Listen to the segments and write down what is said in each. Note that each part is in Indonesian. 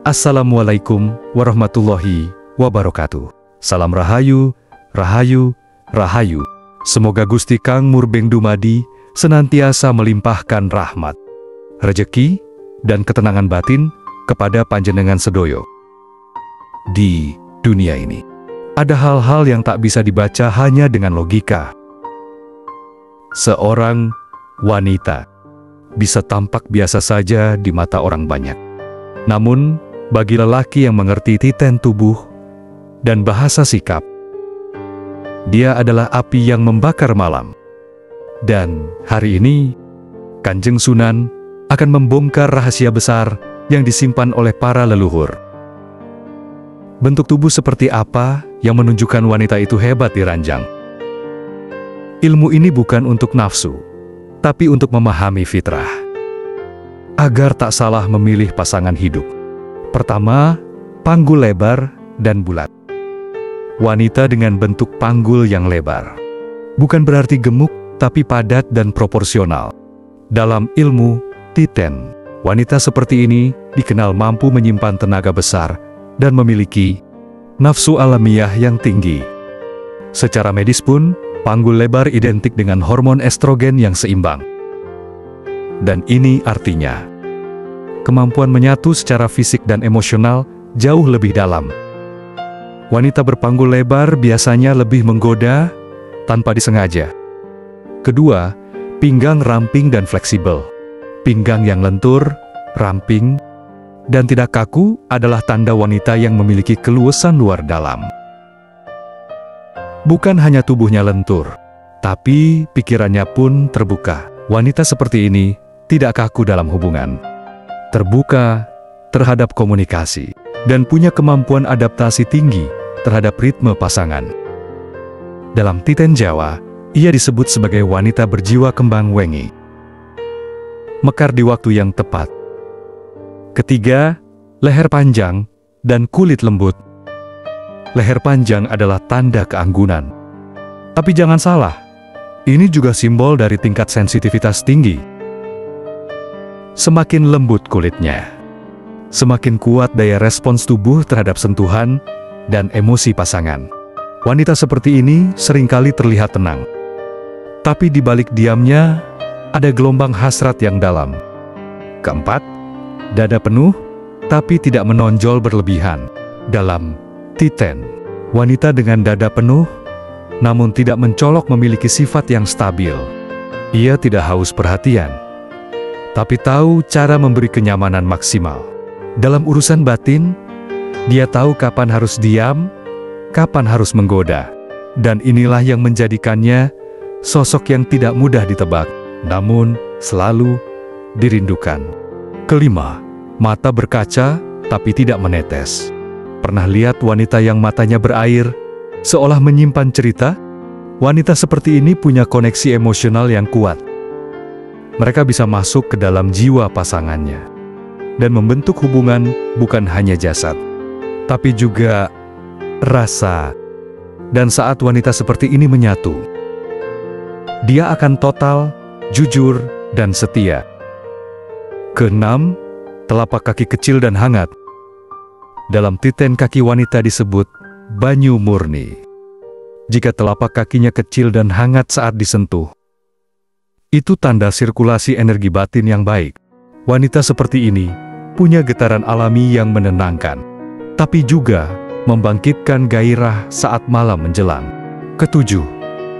Assalamualaikum warahmatullahi wabarakatuh. Salam rahayu, rahayu, rahayu. Semoga Gusti Kang Murbeng Dumadi senantiasa melimpahkan rahmat, rejeki, dan ketenangan batin kepada panjenengan sedoyo. Di dunia ini, ada hal-hal yang tak bisa dibaca hanya dengan logika. Seorang wanita bisa tampak biasa saja di mata orang banyak. Namun, bagi lelaki yang mengerti titen tubuh dan bahasa sikap, dia adalah api yang membakar malam. Dan hari ini, Kanjeng Sunan akan membongkar rahasia besar yang disimpan oleh para leluhur. Bentuk tubuh seperti apa yang menunjukkan wanita itu hebat di ranjang? Ilmu ini bukan untuk nafsu, tapi untuk memahami fitrah, agar tak salah memilih pasangan hidup. Pertama, panggul lebar dan bulat. Wanita dengan bentuk panggul yang lebar bukan berarti gemuk, tapi padat dan proporsional. Dalam ilmu titen, wanita seperti ini dikenal mampu menyimpan tenaga besar dan memiliki nafsu alamiah yang tinggi. Secara medis pun, panggul lebar identik dengan hormon estrogen yang seimbang. Dan ini artinya kemampuan menyatu secara fisik dan emosional jauh lebih dalam. Wanita berpanggul lebar biasanya lebih menggoda tanpa disengaja. Kedua, pinggang ramping dan fleksibel. Pinggang yang lentur, ramping, dan tidak kaku adalah tanda wanita yang memiliki keluasan luar dalam. Bukan hanya tubuhnya lentur, tapi pikirannya pun terbuka. Wanita seperti ini tidak kaku dalam hubungan, terbuka terhadap komunikasi, dan punya kemampuan adaptasi tinggi terhadap ritme pasangan. Dalam titen Jawa, ia disebut sebagai wanita berjiwa kembang wengi, mekar di waktu yang tepat. Ketiga, leher panjang dan kulit lembut. Leher panjang adalah tanda keanggunan. Tapi jangan salah, ini juga simbol dari tingkat sensitivitas tinggi. Semakin lembut kulitnya, semakin kuat daya respons tubuh terhadap sentuhan dan emosi pasangan. Wanita seperti ini seringkali terlihat tenang, tapi di balik diamnya ada gelombang hasrat yang dalam. Keempat, dada penuh, tapi tidak menonjol berlebihan. Dalam titen, wanita dengan dada penuh, namun tidak mencolok memiliki sifat yang stabil. Ia tidak haus perhatian, tapi tahu cara memberi kenyamanan maksimal. Dalam urusan batin, dia tahu kapan harus diam, kapan harus menggoda. Dan inilah yang menjadikannya sosok yang tidak mudah ditebak, namun selalu dirindukan. Kelima, mata berkaca tapi tidak menetes. Pernah lihat wanita yang matanya berair, seolah menyimpan cerita? Wanita seperti ini punya koneksi emosional yang kuat. Mereka bisa masuk ke dalam jiwa pasangannya dan membentuk hubungan bukan hanya jasad, tapi juga rasa. Dan saat wanita seperti ini menyatu, dia akan total, jujur, dan setia. Keenam, telapak kaki kecil dan hangat. Dalam titen kaki wanita disebut banyu murni. Jika telapak kakinya kecil dan hangat saat disentuh, itu tanda sirkulasi energi batin yang baik. Wanita seperti ini punya getaran alami yang menenangkan, tapi juga membangkitkan gairah saat malam menjelang. Ketujuh,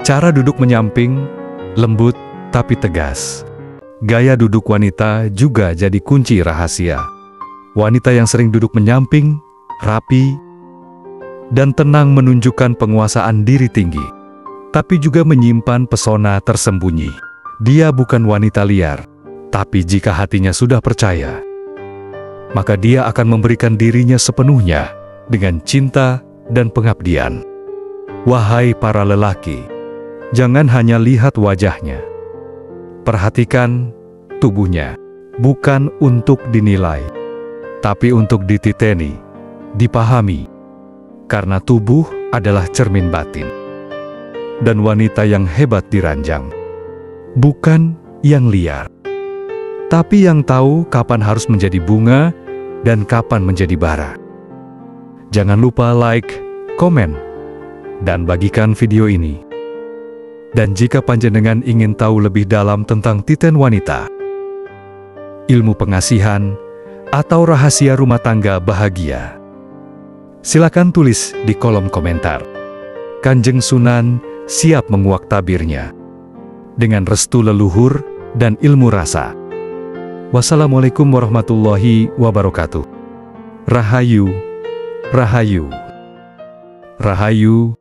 cara duduk menyamping, lembut tapi tegas. Gaya duduk wanita juga jadi kunci rahasia. Wanita yang sering duduk menyamping, rapi, dan tenang menunjukkan penguasaan diri tinggi, tapi juga menyimpan pesona tersembunyi. Dia bukan wanita liar, tapi jika hatinya sudah percaya, maka dia akan memberikan dirinya sepenuhnya dengan cinta dan pengabdian. Wahai para lelaki, jangan hanya lihat wajahnya. Perhatikan tubuhnya, bukan untuk dinilai, tapi untuk dititeni, dipahami, karena tubuh adalah cermin batin. Dan wanita yang hebat diranjang bukan yang liar, tapi yang tahu kapan harus menjadi bunga dan kapan menjadi bara. Jangan lupa like, komen, dan bagikan video ini. Dan jika panjenengan ingin tahu lebih dalam tentang titen wanita, ilmu pengasihan, atau rahasia rumah tangga bahagia, silakan tulis di kolom komentar. Kanjeng Sunan siap menguak tabirnya dengan restu leluhur dan ilmu rasa. Wassalamualaikum warahmatullahi wabarakatuh. Rahayu, Rahayu, Rahayu.